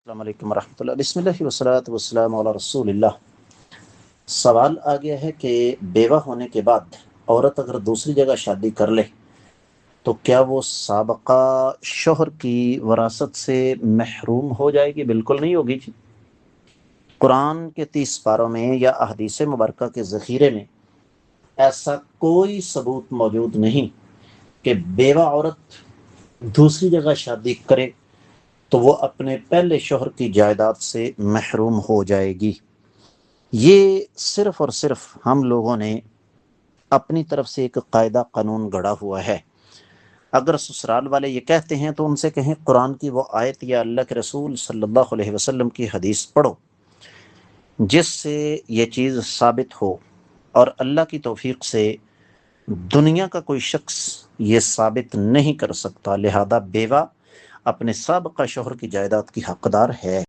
السلام علیکم ورحمۃ اللہ، بسم اللہ والصلاۃ والسلام علی رسول اللہ۔ سوال آ گیا ہے کہ بیوہ ہونے کے بعد عورت اگر دوسری جگہ شادی کر لے تو کیا وہ سابقہ شوہر کی وراثت سے محروم ہو جائے گی؟ بالکل نہیں ہوگی جی۔ قرآن کے 30 پاروں میں یا احادیث مبارکہ کے ذخیرے میں ایسا کوئی ثبوت موجود نہیں کہ بیوہ عورت دوسری جگہ شادی کرے تو وہ اپنے پہلے شوہر کی جائیداد سے محروم ہو جائے گی۔ یہ صرف اور صرف ہم لوگوں نے اپنی طرف سے ایک قاعدہ قانون گڑھا ہوا ہے۔ اگر سسرال والے یہ کہتے ہیں تو ان سے کہیں قرآن کی وہ آیت یا اللہ کے رسول صلی اللہ علیہ وسلم کی حدیث پڑھو جس سے یہ چیز ثابت ہو، اور اللہ کی توفیق سے دنیا کا کوئی شخص یہ ثابت نہیں کر سکتا، لہذا بیوہ اپنے سابقہ شوہر کی جائیداد کی حقدار ہے۔